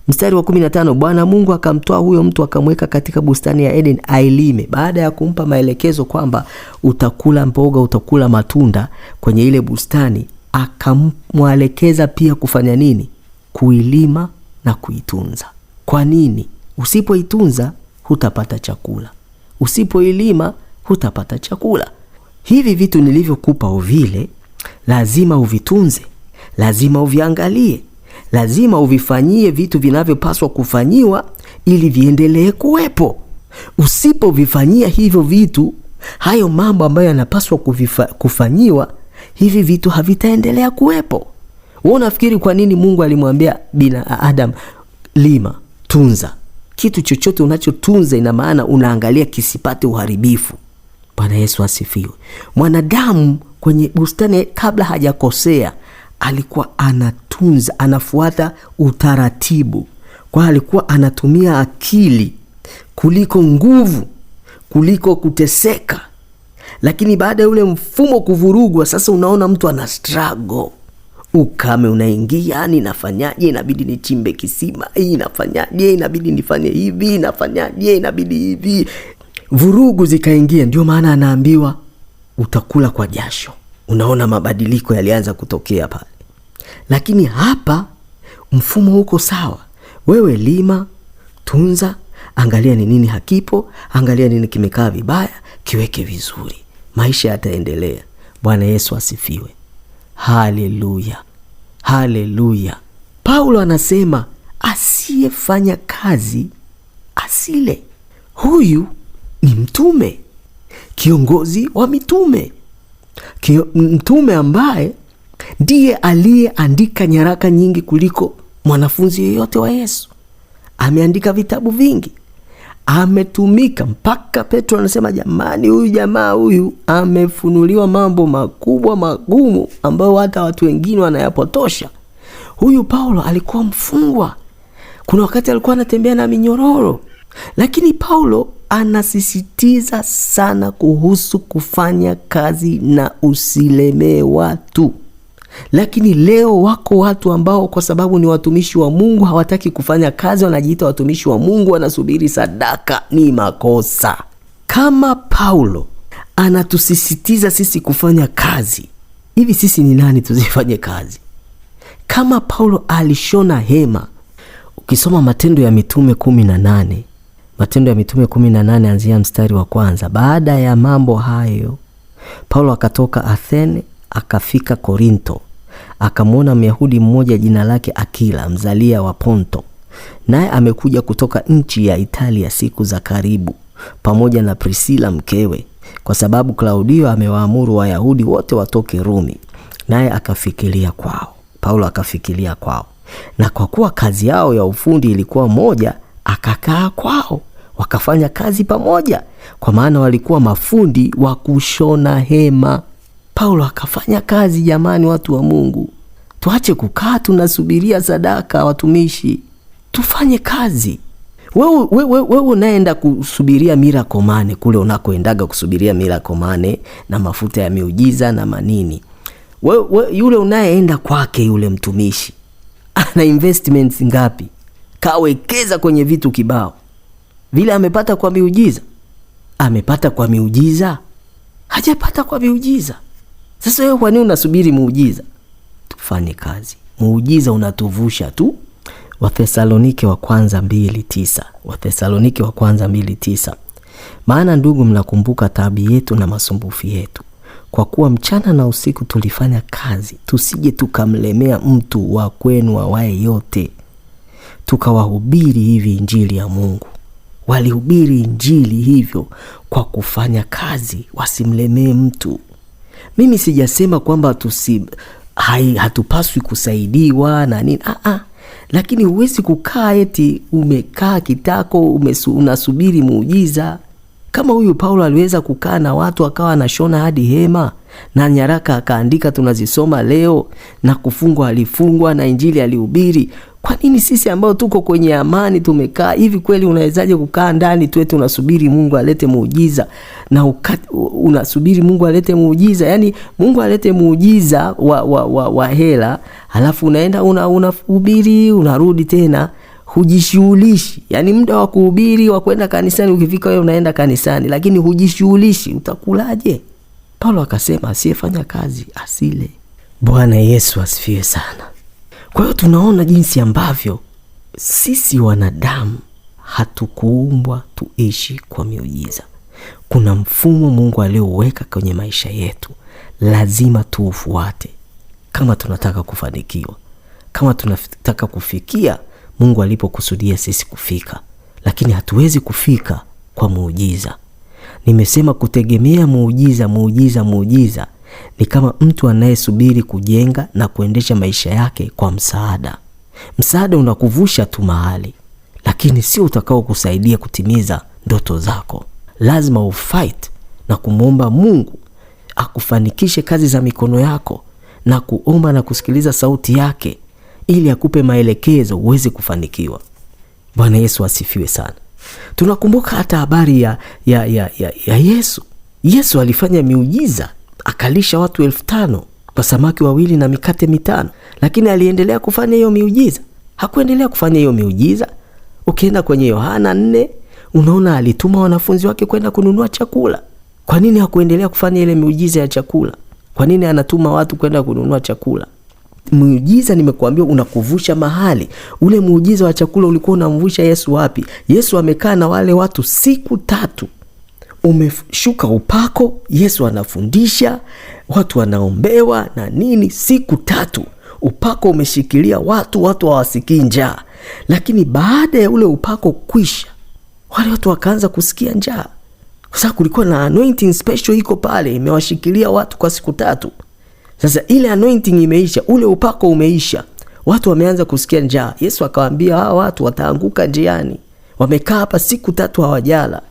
S1: mstari wa 15, Bwana Mungu akamtoa huyo mtu akamweka katika bustani ya Eden ailime. Baada ya kumpa maelekezo kwamba utakula mboga, utakula matunda kwenye ile bustani, akamwelekeza pia kufanya nini? Kuilima na kuitunza. Kwa nini? Usipoitunza hutapata chakula. Usipoilima hutapata chakula. Hivi vitu nilivyokupa uvile, lazima uvitunze, lazima uviangalie, lazima uvifanyie vitu vinavyopaswa kufanyiwa ili viendelee kuwepo. Usipovifanyia hivyo vitu, hayo mambo ambayo yanapaswa kufanyiwa, hivi vitu havitaendelea kuwepo. Wewe unafikiri kwa nini Mungu alimwambia Adam, lima, tunza? Kitu chochote unachotunza ina maana unaangalia kisipate uharibifu. Bwana Yesu asifiwe. Mwanadamu kwenye bustani kabla hajakosea alikuwa anatunza, anafuata utaratibu. Kwa alikuwa anatumia akili kuliko nguvu, kuliko kuteseka. Lakini baada ya ule mfumo kuvurugwa, sasa unaona mtu ana struggle. Ukame unaingia, ninafanyaje? Inabidi nichimbe kisima. Inafanyaje? Inabidi nifanye hivi. Inafanyaje? Inabidi hivi. Vurugu zikaingia. Ndio maana anaambiwa utakula kwa jasho. Unaona mabadiliko yalianza kutokea pale. Lakini hapa mfumo uko sawa. Wewe lima, tunza, angalia ni nini hakipo, angalia nini kimekaa vibaya, kiweke vizuri. Maisha yataendelea. Bwana Yesu asifiwe. Haleluya. Haleluya. Paulo anasema asiyefanya kazi asile. Huyu ni mtume, kiongozi wa mitume, mtume ambaye ndiye aliyeandika nyaraka nyingi kuliko mwanafunzi yeyote wa Yesu. Ameandika vitabu vingi, ametumika mpaka Petro anasema, jamani, huyu jamaa huyu amefunuliwa mambo makubwa magumu ambayo hata watu wengine wanayapotosha. Huyu Paulo alikuwa mfungwa. Kuna wakati alikuwa anatembea na minyororo. Lakini Paulo anasisitiza sana kuhusu kufanya kazi na usilemee watu. Lakini leo wako watu ambao kwa sababu ni watumishi wa Mungu hawataki kufanya kazi, wanajiita watumishi wa Mungu, wanasubiri sadaka. Ni makosa. Kama Paulo anatusisitiza sisi kufanya kazi, hivi sisi ni nani tuzifanye kazi? Kama Paulo alishona hema, ukisoma Matendo ya Mitume 18, Matendo ya Mitume 18 anzia mstari wa 1. Baada ya mambo hayo, Paulo akatoka Athene akafika Korinto. Akamwona Myahudi mmoja jina lake Akila, mzalia wa Ponto, naye amekuja kutoka nchi ya Italia siku za karibu, pamoja na Priscilla mkewe, kwa sababu Klaudio amewaamuru Wayahudi wote watoke Rumi. Naye akafikiria kwao. Paulo akafikiria kwao, na kwa kuwa kazi yao ya ufundi ilikuwa moja, akakaa kwao, wakafanya kazi pamoja, kwa maana walikuwa mafundi wa kushona hema. Paulo akafanya kazi. Jamani, watu wa Mungu, tuache kukaa tunasubiria sadaka. Watumishi, tufanye kazi. Wewe unaenda kusubiria miracle money kule unakoendaga kusubiria miracle money na mafuta ya miujiza na manini. Yule unayeenda kwake, yule mtumishi ana investments ngapi? Kawekeza kwenye vitu kibao. Vile amepata kwa miujiza? Amepata kwa miujiza? Hajapata kwa miujiza. Sasa wewe kwa nini unasubiri muujiza? Tufanye kazi. Muujiza unatuvusha tu. Wathesalonike wa kwanza 2:9. Wathesalonike wa kwanza 2:9. Maana ndugu, mnakumbuka taabu yetu na masumbufu yetu, kwa kuwa mchana na usiku tulifanya kazi, tusije tukamlemea mtu wa kwenu awaye yote. Tukawahubiri hivi injili ya Mungu. Walihubiri injili hivyo kwa kufanya kazi, wasimlemee mtu. Mimi sijasema kwamba hatupaswi kusaidiwa na nini. Lakini huwezi kukaa eti umekaa kitako unasubiri muujiza. Kama huyu Paulo aliweza kukaa na watu akawa anashona hadi hema, na nyaraka akaandika tunazisoma leo, na kufungwa alifungwa, na injili alihubiri, kwa nini sisi ambao tuko kwenye amani tumekaa hivi? Kweli unawezaje kukaa ndani tu eti unasubiri Mungu alete muujiza? Na unasubiri Mungu alete muujiza, yani Mungu alete muujiza wa hela, halafu unaenda unahubiri, unarudi tena hujishughulishi. Yani muda wa kuhubiri, wa kwenda kanisani, ukifika wewe unaenda kanisani, lakini hujishughulishi, utakulaje? Paulo akasema asiyefanya kazi asile. Bwana Yesu asifiwe sana. Kwa hiyo tunaona jinsi ambavyo sisi wanadamu hatukuumbwa tuishi kwa miujiza. Kuna mfumo Mungu alioweka kwenye maisha yetu, lazima tuufuate kama tunataka kufanikiwa, kama tunataka kufikia Mungu alipokusudia sisi kufika. Lakini hatuwezi kufika kwa muujiza. Nimesema kutegemea muujiza ni kama mtu anayesubiri kujenga na kuendesha maisha yake kwa msaada. Msaada unakuvusha tu mahali, lakini sio utakao kusaidia kutimiza ndoto zako. Lazima ufight na kumwomba Mungu akufanikishe kazi za mikono yako, na kuomba na kusikiliza sauti yake ili akupe maelekezo uweze kufanikiwa. Bwana Yesu asifiwe sana. Tunakumbuka hata habari ya Yesu. Yesu alifanya miujiza, akalisha watu 5,000 kwa samaki 2 na mikate 5. Lakini aliendelea kufanya hiyo miujiza? Hakuendelea kufanya hiyo miujiza. Ukienda kwenye Yohana 4, unaona alituma wanafunzi wake kwenda kununua chakula. Kwa nini hakuendelea kufanya ile miujiza ya chakula? Kwa nini anatuma watu kwenda kununua chakula? Muujiza nimekuambia unakuvusha mahali. Ule muujiza wa chakula ulikuwa unamvusha Yesu wapi? Yesu amekaa na wale watu siku 3. Umeshuka upako, Yesu anafundisha, watu wanaombewa na nini siku 3. Upako umeshikilia watu hawasikii njaa. Lakini baada ya ule upako kwisha, wale watu wakaanza kusikia njaa. Kwa sababu kulikuwa na anointing special iko pale, imewashikilia watu kwa siku 3. Sasa ile anointing imeisha, ule upako umeisha, watu wameanza kusikia njaa. Yesu akawaambia hawa watu wataanguka njiani. Wamekaa hapa siku 3 hawajala.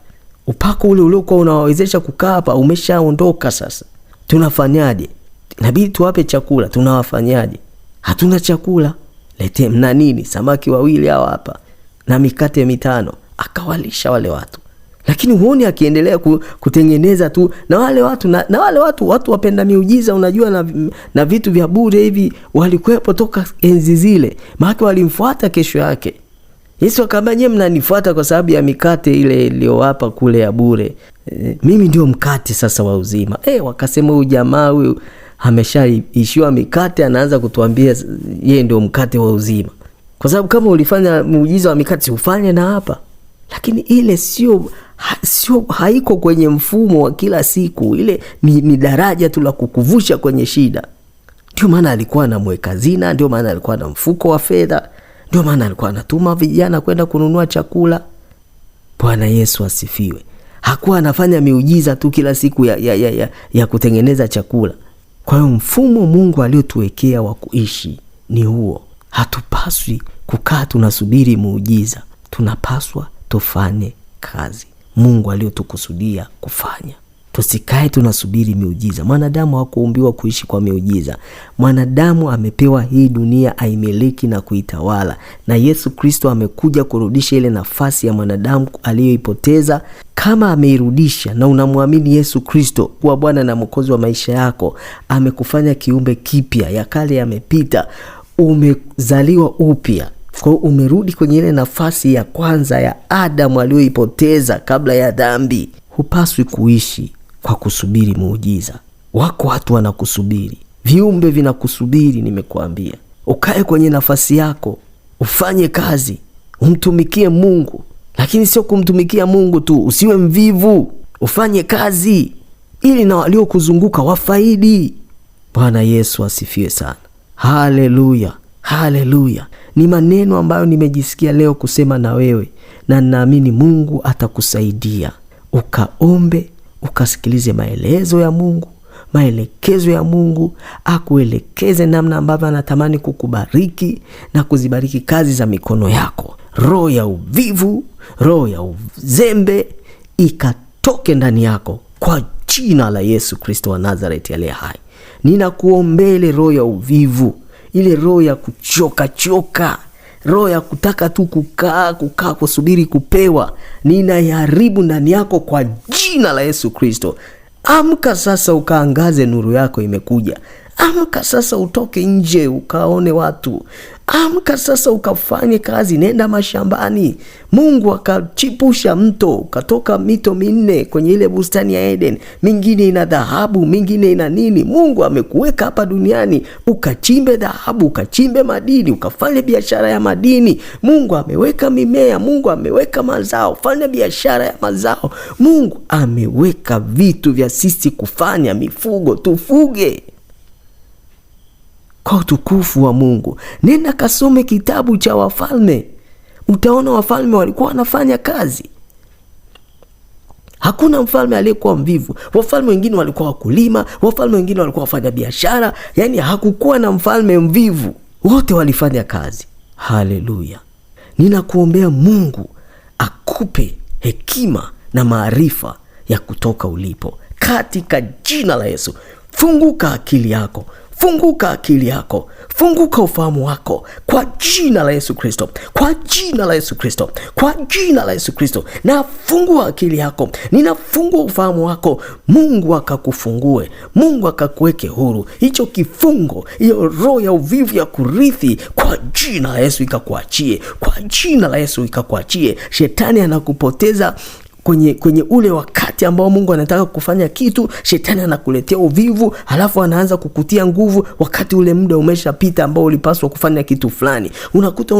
S1: Upako ule uliokuwa unawawezesha kukaa hapa umeshaondoka. Sasa tunafanyaje? Inabidi tuwape chakula. Tunawafanyaje? Hatuna chakula. Lete mna nini? Samaki 2 hawa hapa na mikate 5. Akawalisha wale watu. Lakini huoni akiendelea kutengeneza tu na wale watu na wale watu wapenda miujiza, unajua na vitu vya bure hivi, walikuwepo toka enzi zile. Maana walimfuata kesho yake. Yesu akamwambia, nyinyi mnanifuata kwa sababu ya mikate ile iliyowapa kule ya bure. Mimi ndio mkate sasa wa uzima. Wakasema huyu jamaa huyu ameshaishiwa mikate, anaanza kutuambia yeye ndio mkate wa uzima. Kwa sababu kama ulifanya muujiza wa mikate ufanye na hapa. Lakini ile sio haiko kwenye mfumo wa kila siku. Ile ni daraja tu la kukuvusha kwenye shida. Ndio maana alikuwa anamweka hazina, ndio maana alikuwa na mfuko wa fedha, ndio maana alikuwa anatuma vijana kwenda kununua chakula. Bwana Yesu asifiwe. Hakuwa anafanya miujiza tu kila siku ya kutengeneza chakula. Kwa hiyo mfumo Mungu aliotuwekea wa kuishi ni huo. Hatupaswi kukaa tunasubiri muujiza. Tunapaswa tufanye kazi Mungu aliotukusudia kufanya. Tusikae tunasubiri miujiza. Mwanadamu hakuumbiwa kuishi kwa miujiza. Mwanadamu amepewa hii dunia aimiliki na kuitawala. Na Yesu Kristo amekuja kurudisha ile nafasi ya mwanadamu aliyoipoteza. Kama ameirudisha na unamwamini Yesu Kristo kuwa Bwana na Mwokozi wa maisha yako, amekufanya kiumbe kipya, ya kale yamepita, umezaliwa upya. Kwa umerudi kwenye ile nafasi ya kwanza ya Adamu aliyoipoteza kabla ya dhambi. Hupaswi kuishi kwa kusubiri muujiza. Wako watu wanakusubiri, viumbe vinakusubiri. Nimekuambia ukae kwenye nafasi yako, ufanye kazi, umtumikie Mungu. Lakini sio kumtumikia Mungu tu, usiwe mvivu. Ufanye kazi ili na waliokuzunguka wafaidi. Bwana Yesu asifiwe sana. Haleluya, haleluya. Ni maneno ambayo nimejisikia leo kusema na wewe, na naamini Mungu atakusaidia. Ukaombe, ukasikilize maelezo ya Mungu, maelekezo ya Mungu, akuelekeze namna ambavyo anatamani kukubariki na kuzibariki kazi za mikono yako. Roho ya uvivu, roho ya uzembe ikatoke ndani yako kwa jina la Yesu Kristo wa Nazareti aliye hai. Ninakuombea ile roho ya uvivu, ile roho ya kuchoka, roho ya kutaka tu kukaa kusubiri kupewa, ninaiharibu ndani yako kwa jina la Yesu Kristo. Amka sasa ukaangaze, nuru yako imekuja. Amka sasa utoke nje ukaone watu. Amka sasa ukafanye kazi, nenda mashambani. Mungu akachipusha mto, ukatoka mito 4 kwenye ile bustani ya Eden. Mingine ina dhahabu, mingine ina nini. Mungu amekuweka hapa duniani ukachimbe dhahabu, ukachimbe madini, ukafanye biashara ya madini. Mungu ameweka mimea, Mungu ameweka mazao, fanya biashara ya mazao. Mungu ameweka vitu vya sisi kufanya, mifugo tufuge kwa utukufu wa Mungu. Nenda kasome kitabu cha Wafalme. Utaona wafalme walikuwa wanafanya kazi. Hakuna mfalme aliyekuwa mvivu. Wafalme wengine walikuwa wakulima, wafalme wengine walikuwa wafanya biashara. Yaani hakukuwa na mfalme mvivu. Wote walifanya kazi. Haleluya. Ninakuombea Mungu akupe hekima na maarifa ya kutoka ulipo, katika jina la Yesu. Funguka akili yako. Funguka akili yako, funguka ufahamu wako kwa jina la Yesu Kristo, kwa jina la Yesu Kristo, kwa jina la Yesu Kristo. Na fungua akili yako, ninafungua ufahamu wako. Mungu akakufungue, Mungu akakuweke huru. Hicho kifungo, hiyo roho ya uvivu ya kurithi, kwa jina la Yesu ikakuachie, kwa jina la Yesu ikakuachie. Shetani anakupoteza kwenye ule wakati ambao Mungu anataka kufanya kitu. Shetani anakuletea uvivu, halafu anaanza kukutia nguvu wakati ule muda umeshapita ambao ulipaswa kufanya kitu fulani. Unakuta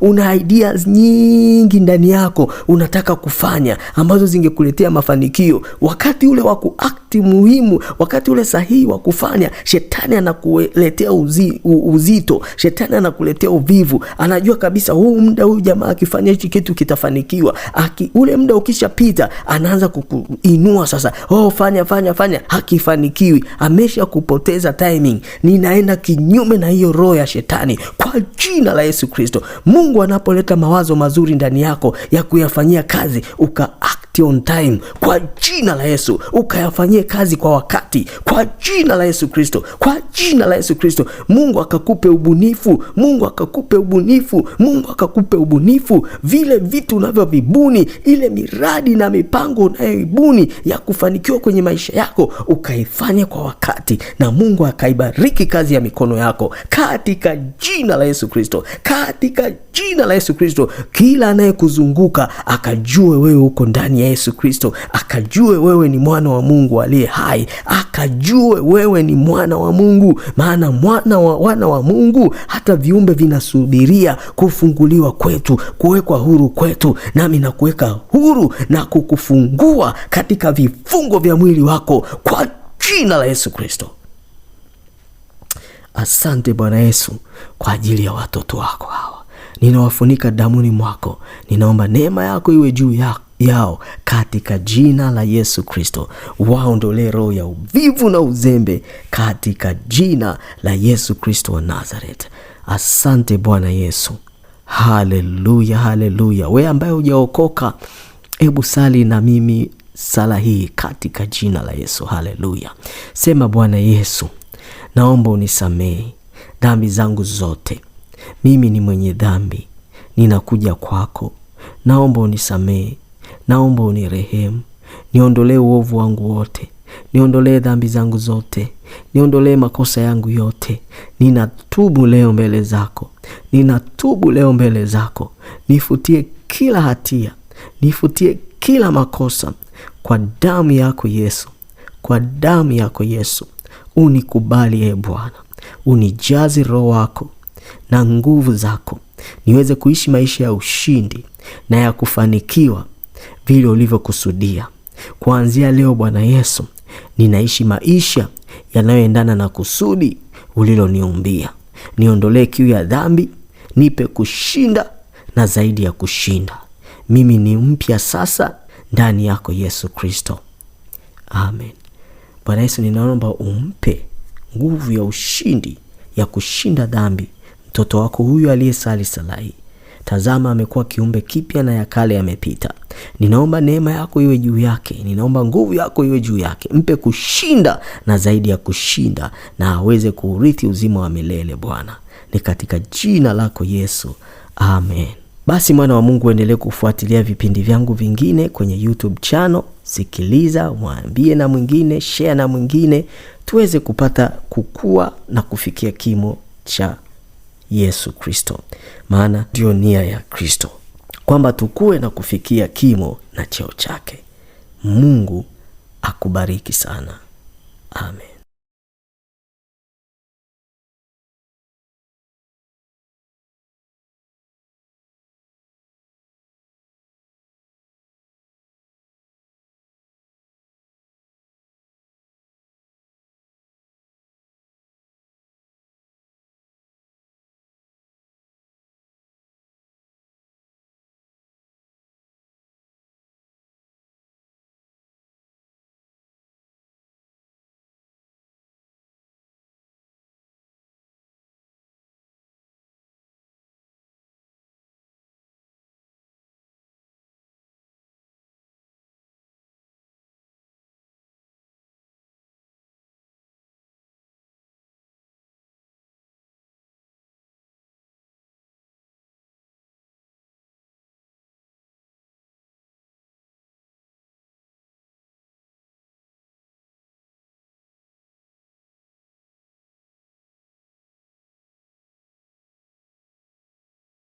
S1: una ideas nyingi ndani yako unataka kufanya ambazo zingekuletea mafanikio. Wakati ule wa kuakti muhimu, wakati ule sahihi wa kufanya, shetani anakuletea uzito, shetani anakuletea uvivu. Anajua kabisa huu muda, huyu jamaa akifanya hichi kitu kitafanikiwa. Ule muda ukishapita, anaanza kukuinua sasa. Fanya, hakifanikiwi. Amesha kupoteza timing. Ninaenda kinyume na hiyo roho ya shetani kwa jina la Yesu Kristo. Mungu anapoleta mawazo mazuri ndani yako ya kuyafanyia kazi, act on time kwa jina la Yesu, ukayafanyie kazi kwa wakati kwa jina la Yesu Kristo, kwa jina la Yesu Kristo. Mungu akakupe ubunifu, Mungu akakupe ubunifu, Mungu akakupe ubunifu. Vile vitu unavyovibuni, ile miradi na mipango unayoibuni ya kufanikiwa kwenye maisha yako, ukaifanya kwa wakati, na Mungu akaibariki kazi ya mikono yako katika jina la Yesu Kristo, katika jina la Yesu Kristo. Kila anayekuzunguka akajue wewe uko ndani ya Yesu Kristo, akajue wewe ni mwana wa Mungu aliye hai, akajue wewe ni mwana wa Mungu. Maana wana wa Mungu, hata viumbe vinasubiria kufunguliwa kwetu, kuwekwa huru kwetu. Nami nakuweka huru na kukufungua katika vifungo vya mwili wako kwa jina la Yesu Kristo. Asante Bwana Yesu kwa ajili ya watoto wako hawa. Ninawafunika damuni mwako. Ninaomba neema yako iwe juu yao katika jina la Yesu Kristo. Waondolee roho ya uvivu na uzembe katika jina la Yesu Kristo wa Nazareth. Asante Bwana Yesu. Haleluya, haleluya. Wewe ambaye hujaokoka, hebu sali na mimi sala hii katika jina la Yesu. Haleluya. Sema, Bwana Yesu, naomba unisamehe dhambi zangu zote. Mimi ni mwenye dhambi, ninakuja kwako. Naomba unisamehe, naomba unirehemu. Niondolee uovu wangu wote, niondolee dhambi zangu zote, niondolee makosa yangu yote. Ninatubu leo mbele zako, ninatubu leo mbele zako. Nifutie kila hatia, nifutie kila makosa kwa damu yako Yesu, kwa damu yako Yesu. Unikubali Bwana, unijaze Roho wako na nguvu zako, niweze kuishi maisha ya ushindi na ya kufanikiwa vile ulivyokusudia. Kuanzia leo Bwana Yesu, ninaishi maisha yanayoendana na kusudi uliloniumbia. Niondolee kiu ya dhambi, nipe kushinda na zaidi ya kushinda. Mimi ni mpya sasa ndani yako Yesu Kristo. Amen. Bwana Yesu, ninaomba umpe nguvu ya ushindi ya kushinda dhambi mtoto wako huyu aliyesali sala hii. Tazama, amekuwa kiumbe kipya na ya kale yamepita. Ninaomba neema yako iwe juu yake, ninaomba nguvu yako iwe juu yake. Mpe kushinda na zaidi ya kushinda, na aweze kuurithi uzima wa milele Bwana. Ni katika jina lako Yesu. Amen. Basi mwana wa Mungu, endelee kufuatilia vipindi vyangu vingine kwenye YouTube channel. Sikiliza, mwambie na mwingine, share na mwingine, tuweze kupata kukua na kufikia kimo cha Yesu Kristo. Maana ndio nia ya Kristo, kwamba tukue na kufikia kimo na cheo chake. Mungu akubariki sana. Amen.